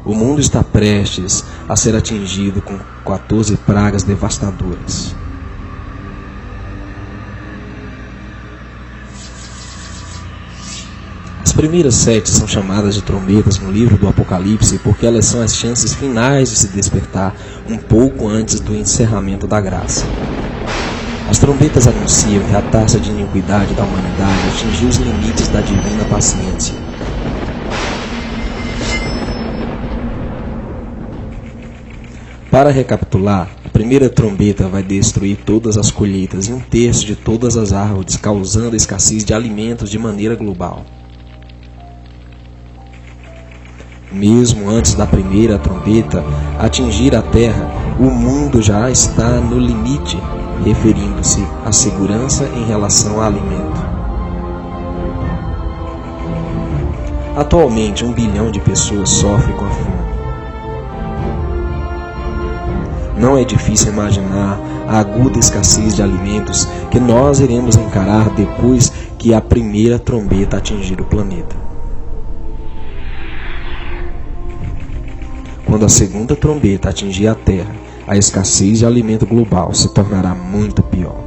O mundo está prestes a ser atingido com 14 pragas devastadoras. As primeiras 7 são chamadas de trombetas no livro do Apocalipse porque elas são as chances finais de se despertar um pouco antes do encerramento da graça. As trombetas anunciam que a taxa de iniquidade da humanidade atingiu os limites da divina paciência. Para recapitular, a primeira trombeta vai destruir todas as colheitas e 1/3 de todas as árvores, causando a escassez de alimentos de maneira global. Mesmo antes da primeira trombeta atingir a terra, o mundo já está no limite, referindo-se à segurança em relação ao alimento. Atualmente, 1 bilhão de pessoas sofrem com a fome. Não é difícil imaginar a aguda escassez de alimentos que nós iremos encarar depois que a primeira trombeta atingir o planeta. Quando a segunda trombeta atingir a Terra, a escassez de alimento global se tornará muito pior.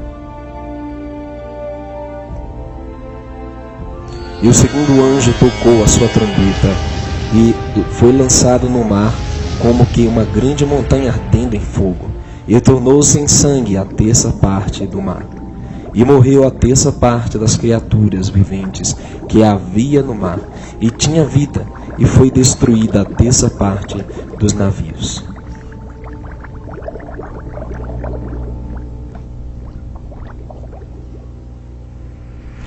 E o segundo anjo tocou a sua trombeta e foi lançado no mar como que uma grande montanha ardendo em fogo, e tornou-se em sangue a 1/3 parte do mar. E morreu a 1/3 parte das criaturas viventes que havia no mar, e tinha vida, e foi destruída a 1/3 parte dos navios.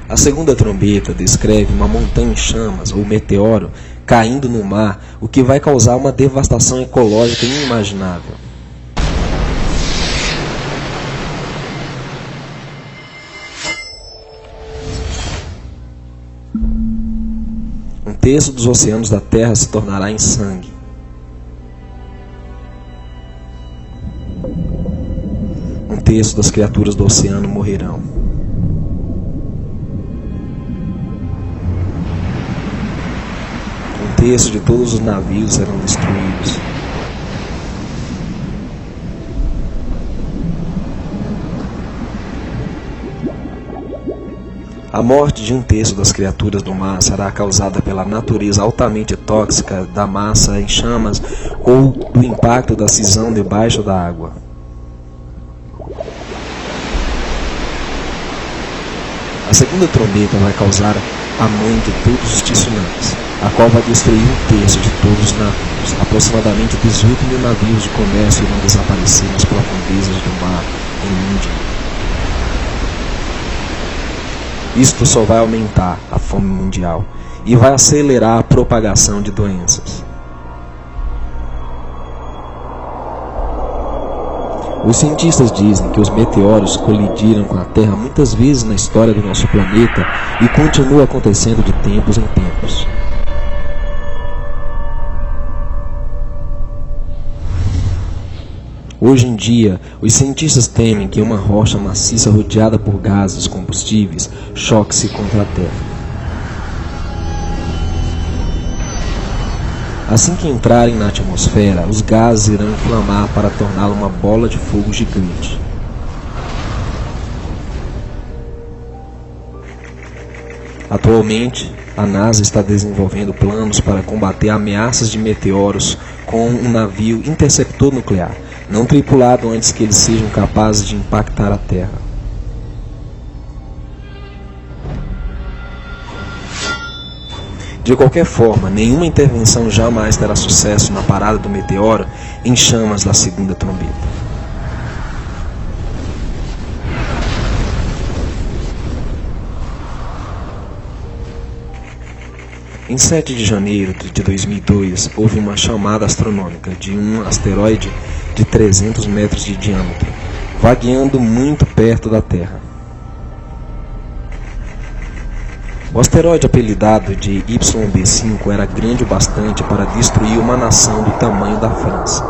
A segunda trombeta descreve uma montanha em chamas, ou meteoro, caindo no mar, o que vai causar uma devastação ecológica inimaginável. Um terço dos oceanos da Terra se tornará em sangue. Um terço das criaturas do oceano morrerão. Um terço de todos os navios serão destruídos. A morte de 1/3 das criaturas do mar será causada pela natureza altamente tóxica da massa em chamas ou do impacto da cisão debaixo da água. A segunda trombeta vai causar a mãe de todos os tsunamis, a qual vai destruir 1/3 de todos os navios. Aproximadamente 18 mil navios de comércio irão desaparecer nas profundezas do mar em um dia. Isto só vai aumentar a fome mundial e vai acelerar a propagação de doenças. Os cientistas dizem que os meteoros colidiram com a Terra muitas vezes na história do nosso planeta e continua acontecendo de tempos em tempos. Hoje em dia, os cientistas temem que uma rocha maciça rodeada por gases combustíveis choque-se contra a Terra. Assim que entrarem na atmosfera, os gases irão inflamar para torná-la uma bola de fogo gigante. Atualmente, a NASA está desenvolvendo planos para combater ameaças de meteoros com um navio interceptor nuclear, não tripulado antes que eles sejam capazes de impactar a Terra. De qualquer forma, nenhuma intervenção jamais terá sucesso na parada do meteoro em chamas da segunda trombeta. Em 7 de janeiro de 2002, houve uma chamada astronômica de um asteroide de 300 metros de diâmetro, vagueando muito perto da Terra. O asteroide apelidado de YB5 era grande o bastante para destruir uma nação do tamanho da França.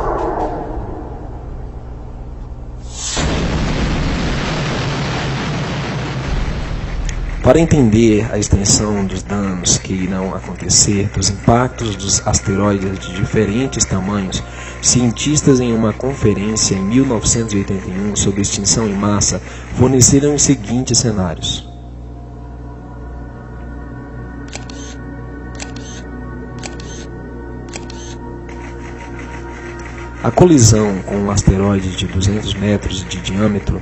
Para entender a extensão dos danos que irão acontecer dos impactos dos asteroides de diferentes tamanhos, cientistas em uma conferência em 1981 sobre extinção em massa forneceram os seguintes cenários. A colisão com um asteroide de 200 metros de diâmetro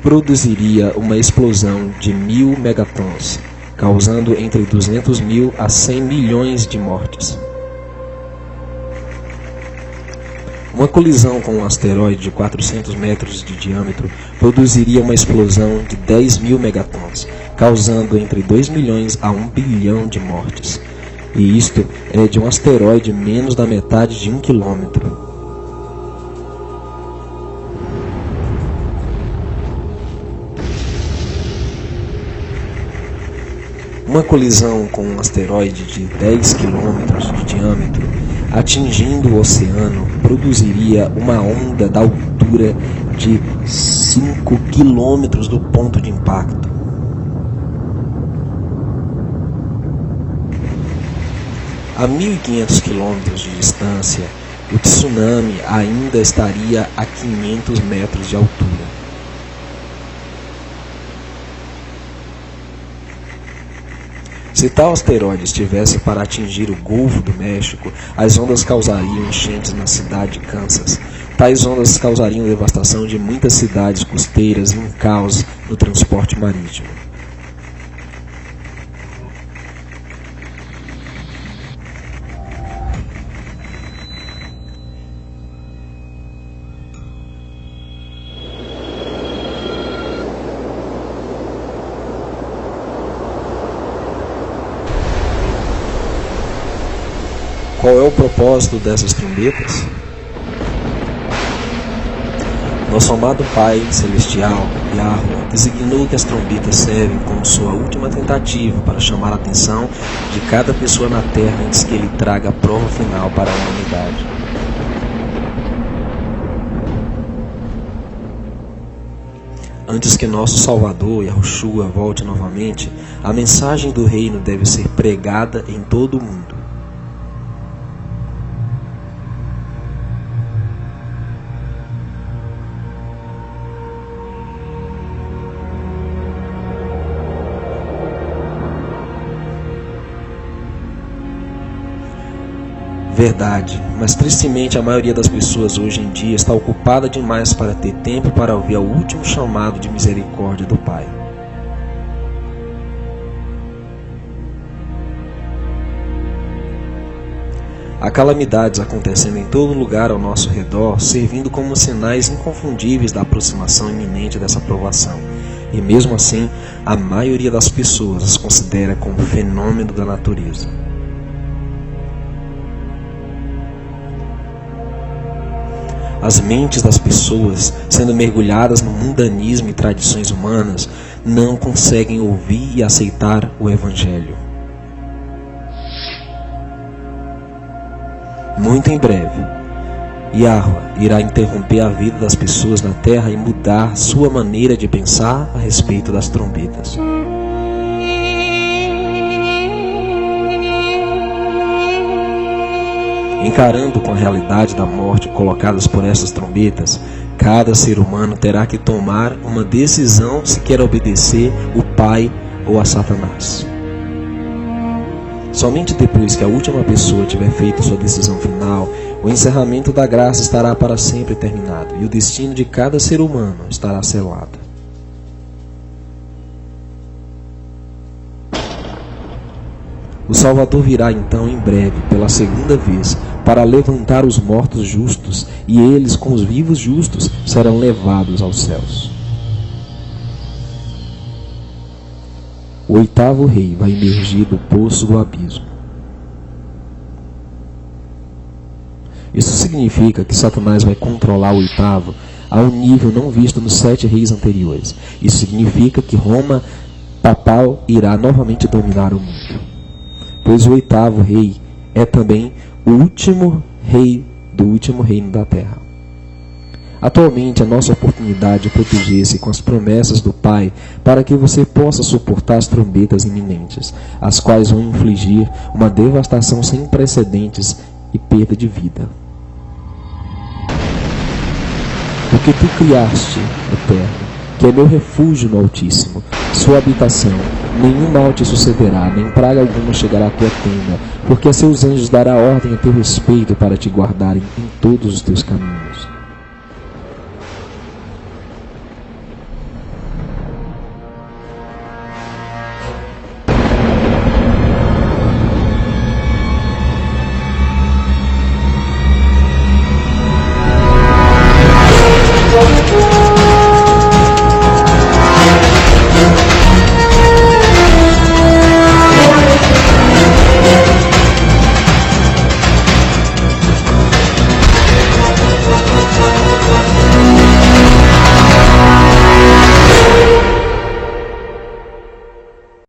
produziria uma explosão de 1000 megatons, causando entre 200 mil a 100 milhões de mortes. Uma colisão com um asteroide de 400 metros de diâmetro produziria uma explosão de 10.000 megatons, causando entre 2 milhões a 1 bilhão de mortes. E isto é de um asteroide menos da metade de 1 quilômetro. Uma colisão com um asteroide de 10 km de diâmetro, atingindo o oceano, produziria uma onda da altura de 5 km do ponto de impacto. A 1.500 km de distância, o tsunami ainda estaria a 500 metros de altura. Se tal asteroide estivesse para atingir o Golfo do México, as ondas causariam enchentes na cidade de Kansas. Tais ondas causariam devastação de muitas cidades costeiras e um caos no transporte marítimo. Qual é o propósito dessas trombetas? Nosso amado Pai Celestial, Yahweh, designou que as trombetas servem como sua última tentativa para chamar a atenção de cada pessoa na Terra antes que Ele traga a prova final para a humanidade. Antes que nosso Salvador, Yahushua, volte novamente, a mensagem do reino deve ser pregada em todo o mundo. Verdade, mas tristemente a maioria das pessoas hoje em dia está ocupada demais para ter tempo para ouvir o último chamado de misericórdia do Pai. Há calamidades acontecendo em todo lugar ao nosso redor, servindo como sinais inconfundíveis da aproximação iminente dessa provação. E mesmo assim, a maioria das pessoas as considera como fenômeno da natureza. As mentes das pessoas, sendo mergulhadas no mundanismo e tradições humanas, não conseguem ouvir e aceitar o Evangelho. Muito em breve, Yahweh irá interromper a vida das pessoas na terra e mudar sua maneira de pensar a respeito das trombetas. Encarando com a realidade da morte colocadas por essas trombetas, cada ser humano terá que tomar uma decisão se quer obedecer o Pai ou a Satanás. Somente depois que a última pessoa tiver feito sua decisão final, o encerramento da graça estará para sempre terminado e o destino de cada ser humano estará selado. O Salvador virá então em breve, pela segunda vez, para levantar os mortos justos, e eles, com os vivos justos, serão levados aos céus. O oitavo rei vai emergir do poço do abismo. Isso significa que Satanás vai controlar o oitavo a um nível não visto nos 7 reis anteriores. Isso significa que Roma papal irá novamente dominar o mundo. Pois o oitavo rei é também o último rei do último reino da terra. Atualmente, a nossa oportunidade é proteger-se com as promessas do Pai, para que você possa suportar as trombetas iminentes, as quais vão infligir uma devastação sem precedentes e perda de vida. Porque tu criaste, Eterno, que é meu refúgio no Altíssimo, sua habitação, nenhum mal te sucederá, nem praga alguma chegará à tua tenda, porque a seus anjos dará ordem a teu respeito para te guardarem em todos os teus caminhos.